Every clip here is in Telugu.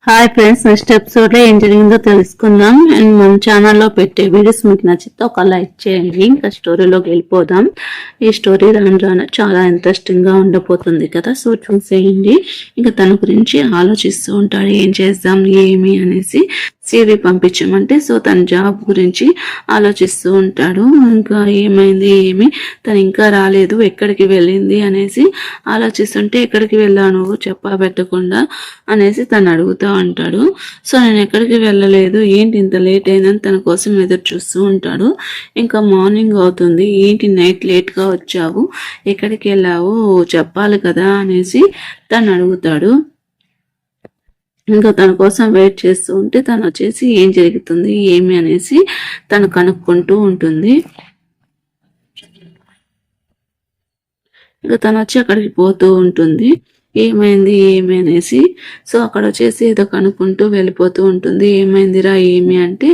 హాయ్ ఫ్రెండ్స్, నెక్స్ట్ ఎపిసోడ్ లో ఏం జరిగిందో తెలుసుకుందాం. అండ్ మన ఛానల్లో పెట్టే వీడియోస్ మీకు నచ్చితే ఒక లైక్ చేయండి. ఇంకా స్టోరీలోకి వెళ్ళిపోదాం. ఈ స్టోరీ రాను రాను చాలా ఇంట్రెస్టింగ్ గా ఉండబోతుంది కదా, సో చూసేయండి. ఇంకా తన గురించి ఆలోచిస్తూ ఉంటాడు, ఏం చేద్దాం ఏమి అనేసి. సివి పంపించమంటే సో తన జాబ్ గురించి ఆలోచిస్తూ ఉంటాడు. ఇంకా ఏమైంది ఏమి, తను ఇంకా రాలేదు, ఎక్కడికి వెళ్ళింది అనేసి ఆలోచిస్తుంటే ఎక్కడికి వెళ్ళాను చెప్పా పెట్టకుండా అనేసి తను అడుగుతూ అంటాడు. సో నేను ఎక్కడికి వెళ్ళలేదు, ఏంటి ఇంత లేట్ అయిందని తన కోసం ఎదురు చూస్తూ ఉంటాడు. ఇంకా మార్నింగ్ అవుతుంది, ఏంటి నైట్ లేట్గా వచ్చావు, ఎక్కడికి వెళ్ళావు చెప్పాలి కదా అనేసి తను అడుగుతాడు. ఇంకా తన కోసం వెయిట్ చేస్తూ ఉంటే తను వచ్చేసి ఏం జరుగుతుంది ఏమి అనేసి తను కనుక్కుంటూ ఉంటుంది. ఇంకా తను వచ్చి అక్కడికి పోతూ ఉంటుంది, ఏమైంది ఏమి అనేసి. సో అక్కడ వచ్చేసి ఏదో కనుక్కుంటూ వెళ్ళిపోతూ ఉంటుంది. ఏమైందిరా ఏమి అంటే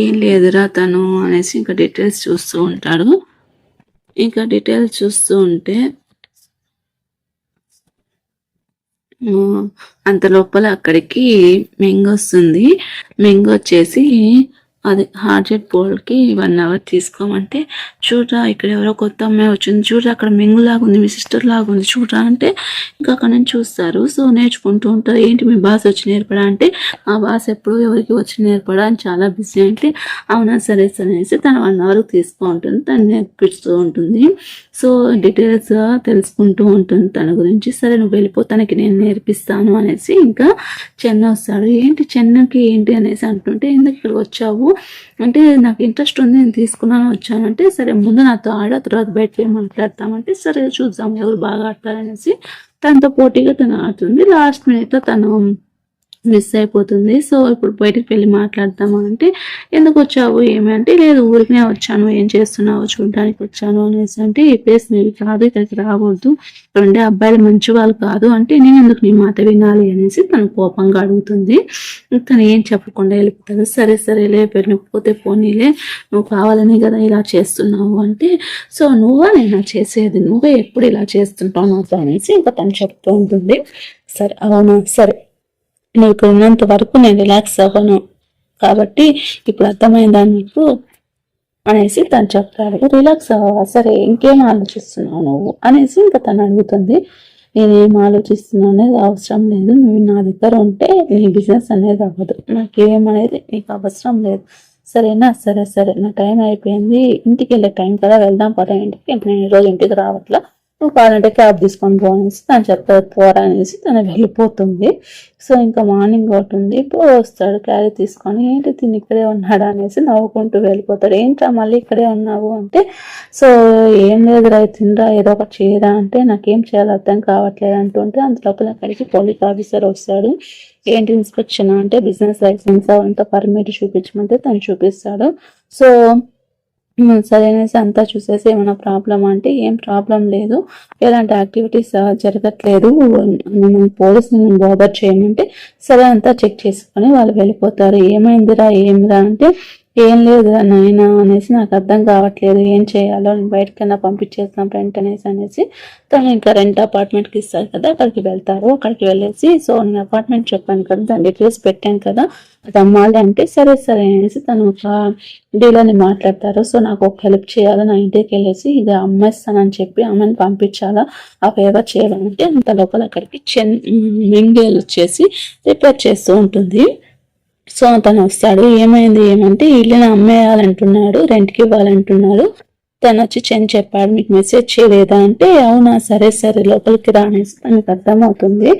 ఏం లేదురా తను అనేసి ఇంకా డీటెయిల్స్ చూస్తూ ఉంటాడు. ఇంకా డీటెయిల్స్ చూస్తూ ఉంటే అంత లోపల అక్కడికి మెంగొస్తుంది. మెంగొచ్చేసి అది హార్జెట్ పోల్కి 1 అవర్ తీసుకోమంటే, చూడరా ఇక్కడ ఎవరో కొత్త అమ్మాయి వచ్చింది, చూడరా అక్కడ మెంగు లాగా ఉంది, మీ సిస్టర్ లాగా ఉంది చూడరా అంటే ఇంకా అక్కడ నుంచి చూస్తారు. సో నేర్చుకుంటూ ఉంటారు. ఏంటి మీ బాస్ వచ్చి నేర్పడా అంటే, ఆ బాస్ ఎప్పుడు ఎవరికి వచ్చి నేర్పడా అని చాలా బిజీ అంటే, అవునా సరే సరే అనేసి తను 1 అవర్ తీసుకో ఉంటుంది, తను నేర్పిస్తూ ఉంటుంది. సో డీటెయిల్స్ తెలుసుకుంటూ ఉంటుంది తన గురించి. సరే నువ్వు వెళ్ళిపో, తనకి నేను నేర్పిస్తాను అనేసి ఇంకా చెన్న వస్తాడు. ఏంటి చెన్నకి ఏంటి అనేసి అంటుంటే, ఎందుకు ఇక్కడికి వచ్చావు అంటే, నాకు ఇంట్రెస్ట్ ఉంది నేను తీసుకున్నాను వచ్చానంటే, సరే ముందు నాతో ఆడ తర్వాత బయట మాట్లాడతామంటే, సరే చూద్దాం ఎవరు బాగా ఆడతారనేసి తనతో పోటీగా తను ఆడుతుంది. లాస్ట్ మినిట్లో తను మిస్ అయిపోతుంది. సో ఇప్పుడు బయటకు వెళ్ళి మాట్లాడతాము అంటే, ఎందుకు వచ్చావు ఏమి అంటే, లేదు ఊరికనే వచ్చాను, ఏం చేస్తున్నావు చూడడానికి వచ్చాను అనేసి అంటే, ఈ ప్లేస్ నీవి కాదు, ఇక్కడికి రాకూడదు, రెండే అబ్బాయిలు మంచి వాళ్ళు కాదు అంటే, నేను ఎందుకు నీ మాట వినాలి అనేసి తను కోపంగా అడుగుతుంది. తను ఏం చెప్పకుండా వెళ్ళిపోతాడు. సరే సరేలే వెళ్ళిపోతే పోనీలే, నువ్వు కావాలని కదా ఇలా చేస్తున్నావు అంటే, సో నువ్వా నేను చేసేది, నువ్వే ఎప్పుడు ఇలా చేస్తుంటావు అనేసి ఇంకా తను చెప్తూ ఉంటుంది. సరే అవునా సరే, నీకు ఉన్నంత వరకు నేను రిలాక్స్ అవ్వను కాబట్టి ఇప్పుడు అర్థమైందా నీకు అనేసి తను చెప్తాడు. రిలాక్స్ అవ్వవా, సరే ఇంకేం ఆలోచిస్తున్నావు నువ్వు అనేసి ఇంకా తను అడుగుతుంది. నేనేం ఆలోచిస్తున్నావు అనేది అవసరం లేదు, నువ్వు నా దగ్గర ఉంటే నీ బిజినెస్ అనేది అవ్వదు, నాకేమనేది నీకు అవసరం లేదు సరేనా. సరే సరే నా టైం అయిపోయింది, ఇంటికి వెళ్ళే టైం కదా, వెళ్దాం పద ఇంటికి, నేను ఈరోజు ఇంటికి రావట్లా, నువ్వు కావాలంటే క్యాబ్ తీసుకొని పో అనేసి తను చెప్తాడు. పోరా అనేసి తను వెళ్ళిపోతుంది. సో ఇంకా మార్నింగ్ అవుతుంది, వస్తాడు క్యారీ తీసుకొని. ఏంటి తిని ఇక్కడే ఉన్నాడు అనేసి నవ్వుకుంటూ వెళ్ళిపోతాడు. ఏంట్రా మళ్ళీ ఇక్కడే ఉన్నావు అంటే, సో ఏం లేదురా తినరా ఏదో ఒకటి చేయరా అంటే, నాకేం చేయాలో అర్థం కావట్లేదు అంటుంటే అంతలోపల అక్కడికి పోలీస్ ఆఫీసర్ వస్తాడు. ఏంటి ఇన్స్పెక్షన్ అంటే, బిజినెస్ లైసెన్స్ అవంతా పర్మిట్ చూపించమంటే తను చూపిస్తాడు. సో సరే అనేసి అంతా చూసేసి ఏమైనా ప్రాబ్లమ్ అంటే, ఏం ప్రాబ్లం లేదు, ఎలాంటి యాక్టివిటీస్ జరగట్లేదు, పోలీసుని బోదర్ చేయమంటే సరే అంతా చెక్ చేసుకొని వాళ్ళు వెళ్ళిపోతారు. ఏమైందిరా ఏమిరా అంటే, ఏం లేదు నాయన అనేసి నాకు అర్థం కావట్లేదు, ఏం చేయాలో, నేను బయటకన్నా పంపించేస్తాం రెంట్ అనేసి తను ఇంకా రెంట్ అపార్ట్మెంట్కి ఇస్తారు కదా, అక్కడికి వెళ్తారు. అక్కడికి వెళ్ళేసి, సో నేను అపార్ట్మెంట్ చెప్పాను కదా, దాని డీటెయిల్స్ పెట్టాను కదా, అది అమ్మాలి అంటే సరే సరే అనేసి తను ఒక డీలర్ని మాట్లాడతారు. సో నాకు ఒక హెల్ప్ చేయాలి, నా ఇంటికి వెళ్ళేసి ఇది అమ్మేస్తానని చెప్పి అమ్మని పంపించాలా, ఆ ఫేవర్ చేయాలంటే అంత లోపల అక్కడికి మెంగేల్ వచ్చేసి రిపేర్ చేస్తూ ఉంటుంది. సో తను వస్తాడు. ఏమైంది ఏమంటే, ఇల్లుని అమ్మేయాలంటున్నాడు, రెంట్కి ఇవ్వాలంటున్నాడు. తను వచ్చి చెప్పాడు, మీకు మెసేజ్ చేయలేదా అంటే, అవునా సరే సరే లోపలికి రానేసి తనకు అర్థమవుతుంది.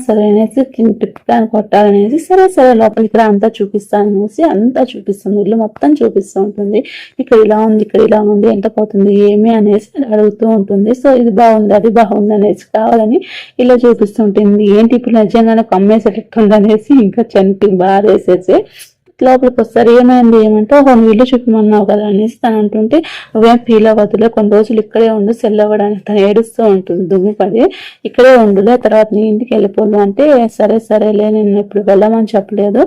సరే అనేసి ట్రిప్ ప్లాన్ కొట్టాలనేసి సరే సరే లోపలికి రా అంతా చూపిస్తాను అనేసి అంతా చూపిస్తుంది, ఇల్లు మొత్తం చూపిస్తూ ఉంటుంది. ఇక్కడ ఇలా ఉంది, ఇక్కడ ఇలా ఉంది, ఎంత పోతుంది ఏమి అనేసి అడుగుతూ ఉంటుంది. సో ఇది బాగుంది అది బాగుంది అనేసి కావాలని ఇలా చూపిస్తుంటుంది. ఏంటి ఇప్పుడు నిజంగానే అమ్మేసేటట్టుంది అనేసి ఇంకా చనికి బాగా వేసేసి లోపలికి వస్తారు. ఏమైంది ఏమంటే నువ్వు ఇల్లు చూపిమన్నావు కదా అనేసి తను అంటుంటే నువ్వేం ఫీల్ అవ్వదులే, కొన్ని రోజులు ఇక్కడే ఉండు, సెల్ అవ్వడానికి తను ఏడుస్తూ ఉంటుంది దుమ్ముపడి. ఇక్కడే ఉండులే, తర్వాత నీ ఇంటికి వెళ్ళిపోదు అంటే సరేలే నేను ఇప్పుడు వెళ్ళమని చెప్పలేదు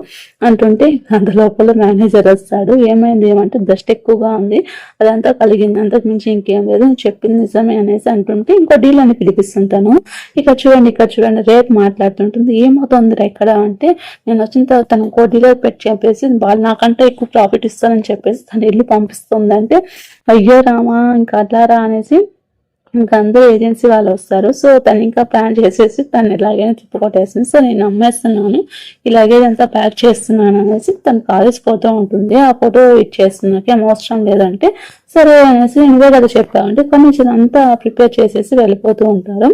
అంటుంటే అంత లోపల మేనేజర్ వస్తాడు. ఏమైంది ఏమంటే డస్ట్ ఎక్కువగా ఉంది, అదంతా కలిగింది, అంతకు మించి ఇంకేం లేదు, నువ్వు చెప్పింది నిజమే అనేసి అంటుంటే ఇంకో డీల్ అని పిలిపిస్తుంటాను. ఇక్కడ చూడండి రేట్ మాట్లాడుతుంటుంది. ఏమవుతుందిరా ఇక్కడ అంటే నేను వచ్చిన తర్వాత తను ఇంకో డీలర్ పెట్టి చెప్పేసి వాళ్ళు నాకంటే ఎక్కువ ప్రాఫిట్ ఇస్తానని చెప్పేసి తను ఇల్లు పంపిస్తుందంటే అయ్యో రామా ఇంకా అట్లారా అనేసి ఇంకా అందరూ ఏజెన్సీ వాళ్ళు వస్తారు. సో తను ఇంకా ప్లాన్ చేసేసి తను ఇలాగైనా తిప్పుకొట్టేసింది. సో నేను నమ్మేస్తున్నాను, ఇలాగే అంతా ప్యాక్ చేస్తున్నాను అనేసి తను కాలేజ్ ఫోటో ఉంటుంది, ఆ ఫోటో ఇచ్చేస్తున్నాకి ఏం అవసరం లేదంటే సరే అనేసి నువ్వే కదా చెప్పావంటే కానీ అంతా ప్రిపేర్ చేసేసి వెళ్ళిపోతూ ఉంటారు.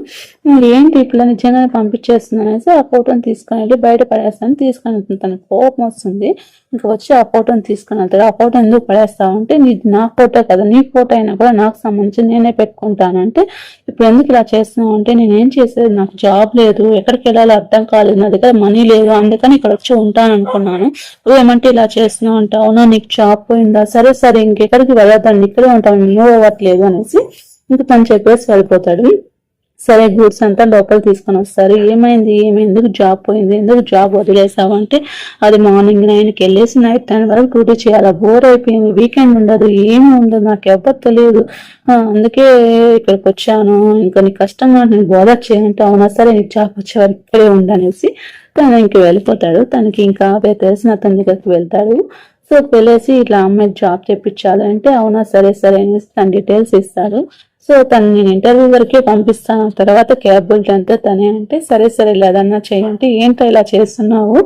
ఏంటి ఇప్పుడు నిజంగానే పంపించేస్తుంది అనేసి ఆ ఫోటోని తీసుకొని వెళ్ళి బయట పడేస్తాను. తీసుకొని వెళ్తుంది, తనకు కోపం వస్తుంది. ఇంకా వచ్చి ఆ ఫోటోని తీసుకొని వెళ్తాడు. ఆ ఫోటో ఎందుకు పడేస్తావు అంటే నా ఫోటో కదా, నీ ఫోటో అయినా కూడా నాకు సంబంధించి నేనే పెట్టుకుంటాను అంటే ఇప్పుడు ఎందుకు ఇలా చేస్తున్నావు అంటే నేనేం చేసేది, నాకు జాబ్ లేదు, ఎక్కడికి వెళ్ళాలో అర్థం కాలేదు, నా దగ్గర మనీ లేదు, అందుకని ఇక్కడ వచ్చి ఉంటాను అనుకున్నాను, ఏమంటే ఇలా చేస్తున్నావు అంటే అవునా నీకు జాబ్ పోయిందా, సరే ఇంకెక్కడికి వెళ్ళదండి, ఇక్కడే ఉంటాను, నేను అవ్వట్లేదు అనేసి ఇంకా తను చెప్పేసి వెళ్ళిపోతాడు. సరే గూడ్స్ అంతా లోపల తీసుకొని వస్తారు. ఏమైంది ఎందుకు జాబ్ పోయింది, ఎందుకు జాబ్ వదిలేసావు అంటే అది మార్నింగ్ 9కి వెళ్ళేసి నైట్ 10 వరకు డ్యూటీ చేయాలి, బోర్ అయిపోయింది, వీకెండ్ ఉండదు, ఏమి ఉండదు, నాకు ఎవరు తెలియదు, అందుకే ఇక్కడికి వచ్చాను, ఇంకా నీ కష్టంగా నేను బోధ చేయంటే అవునా సరే నీకు జాబ్ వచ్చే వరకు ఇక్కడే ఉండనేసి తను ఇంక వెళ్ళిపోతాడు. తనకి ఇంకా తెలిసిన అతని దగ్గరికి వెళ్తాడు. సో వెళ్ళేసి ఇట్లా అమ్మాయికి జాబ్ తెప్పించాలి అంటే అవునా సరే అనేసి తన డీటెయిల్స్ ఇస్తాడు. సో తను నేను ఇంటర్వ్యూ వరకే పంపిస్తాను, తర్వాత క్యాపబిలిటీ అంతా తనే అంటే సరే లేదన్నా చేయంటే ఏంటో ఇలా చేస్తున్నావు,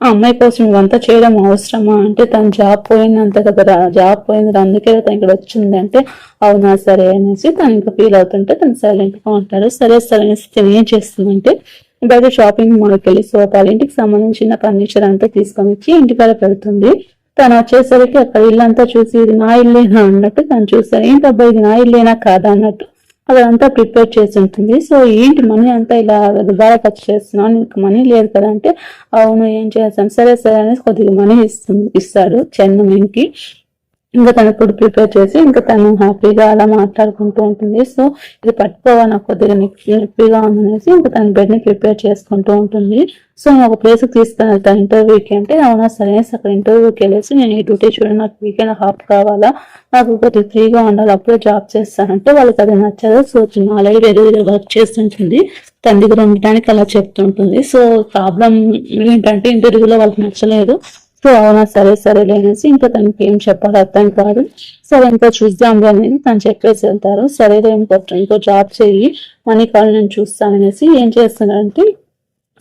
ఆ అమ్మాయి కోసం ఇవంతా చేయడం అవసరమా అంటే తను జాబ్ పోయిందంత కదా, జాబ్ పోయింది అందుకే తను ఇక్కడ వచ్చింది అంటే అవునా సరే అనేసి తను ఇంకా ఫీల్ అవుతుంటే తను సైలెంట్ గా ఉంటాడు. సరే అనేసి తను ఏం చేస్తుందంటే బయట షాపింగ్ మాల్కి వెళ్ళి సోఫాలు ఇంటికి సంబంధించిన ఫర్నిచర్ అంతా తీసుకొని వచ్చి ఇంటికాడ పెడుతుంది. తను వచ్చేసరికి అక్కడ ఇల్లంతా చూసి ఇది నా ఇల్లేనా అన్నట్టు తను చూస్తారు. ఏంటబ్బా ఇది నా ఇల్లేనా కాదా అన్నట్టు అదంతా ప్రిపేర్ చేసి ఉంటుంది. సో ఏంటి మనీ అంతా ఇలా దుబారా ఖర్చు చేస్తున్నాను, నీకు మనీ లేదు కదా అంటే అవును ఏం చేస్తాను సరే అనేసి కొద్దిగా మనీ ఇస్తాడు చెన్నకి. ఇంకా తను ఫుడ్ ప్రిపేర్ చేసి ఇంకా తను హ్యాపీగా అలా మాట్లాడుకుంటూ ఉంటుంది. సో ఇది పట్టుకోవా నాకు కొద్దిగా నొప్పిగా ఉందనేసి ఇంకా తన బెడ్ ని ప్రిపేర్ చేసుకుంటూ ఉంటుంది. సో నేను ఒక ప్లేస్ కి తీసుకుని వెళ్తాను ఇంటర్వ్యూకి అంటే అవునా సరే అక్కడ ఇంటర్వ్యూకి వెళ్ళేసి నేను ఈ డ్యూటీ చూడండి, నాకు వీకెండ్ హాఫ్ కావాలా, నాకు కొద్దిగా ఫ్రీగా ఉండాలి, అప్పుడే జాబ్ చేస్తానంటే వాళ్ళకి అది నచ్చదు. సో ఆల్రెడీ వేరే దగ్గర వర్క్ చేస్తుంటుంది, తన దగ్గర ఉండడానికి అలా చెప్తుంటుంది. సో ప్రాబ్లం ఏంటంటే ఇంటర్వ్యూలో వాళ్ళకి నచ్చలేదు. సో అవునా సరే అనేసి ఇంకా తనకి ఏం చెప్పాలి అర్థం కాదు. సరే ఇంకా చూద్దాం అనేది తను చెప్పేసి వెళ్తారు. సరేలే ఇంకో జాబ్ చెయ్యి, మనీ కావాలి నేను చూస్తాననేసి ఏం చేస్తున్నారంటే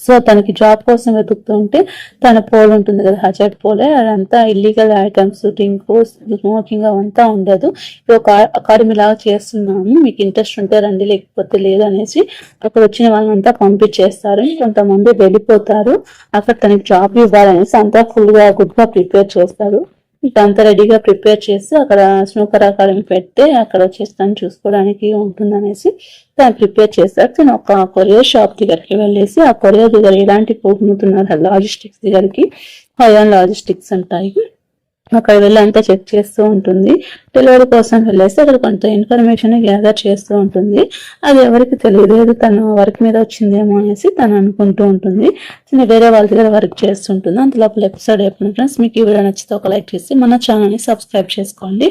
సో తనకి జాబ్ కోసం వెతుకుతుంటే తన పోల్ ఉంటుంది కదా హజార్డ్ పోలే, అదంతా ఇల్లీగల్ ఐటమ్స్ డ్రింక్ స్మోకింగ్ అవంతా ఉండదు, ఒక అకాడమీ లాగా చేస్తున్నాము, మీకు ఇంట్రెస్ట్ ఉంటే రండి లేకపోతే లేదనేసి అక్కడ వచ్చిన వాళ్ళంతా పంపించేస్తారు. కొంతమంది వెళ్ళిపోతారు. అక్కడ తనకి జాబ్ ఇవ్వాలనేసి అంతా గుడ్ గా ప్రిపేర్ చేస్తారు. ఇదంతా రెడీగా ప్రిపేర్ చేసి అక్కడ స్నూకర్ అకాడమీ పెడితే అక్కడ వచ్చేసి తను చూసుకోవడానికి ఉంటుందనేసి తను ప్రిపేర్ చేస్తారు. తను ఒక కొరియర్ షాప్ దగ్గరికి వెళ్ళేసి ఆ కొరియర్ దగ్గర ఎలాంటి పోతున్నారు లాజిస్టిక్స్ దగ్గరికి, హయాన్ లాజిస్టిక్స్ ఉంటాయి, అక్కడ వెళ్ళి అంతా చెక్ చేస్తూ ఉంటుంది. డెలివరీ కోసం వెళ్ళేసి అక్కడ కొంత ఇన్ఫర్మేషన్ గ్యాదర్ చేస్తూ ఉంటుంది. అది ఎవరికి తెలియదు, తను వర్క్ మీద వచ్చిందేమో అనేసి తను అనుకుంటూ ఉంటుంది. తను వేరే వాళ్ళ దగ్గర వర్క్ చేస్తుంటుంది. అంతలోపల ఎపిసోడ్ అయిపోయిన ఫ్రెండ్స్ మీకు ఈ వీడియో నచ్చితే ఒక లైక్ చేసి మన ఛానల్ని సబ్స్క్రైబ్ చేసుకోండి.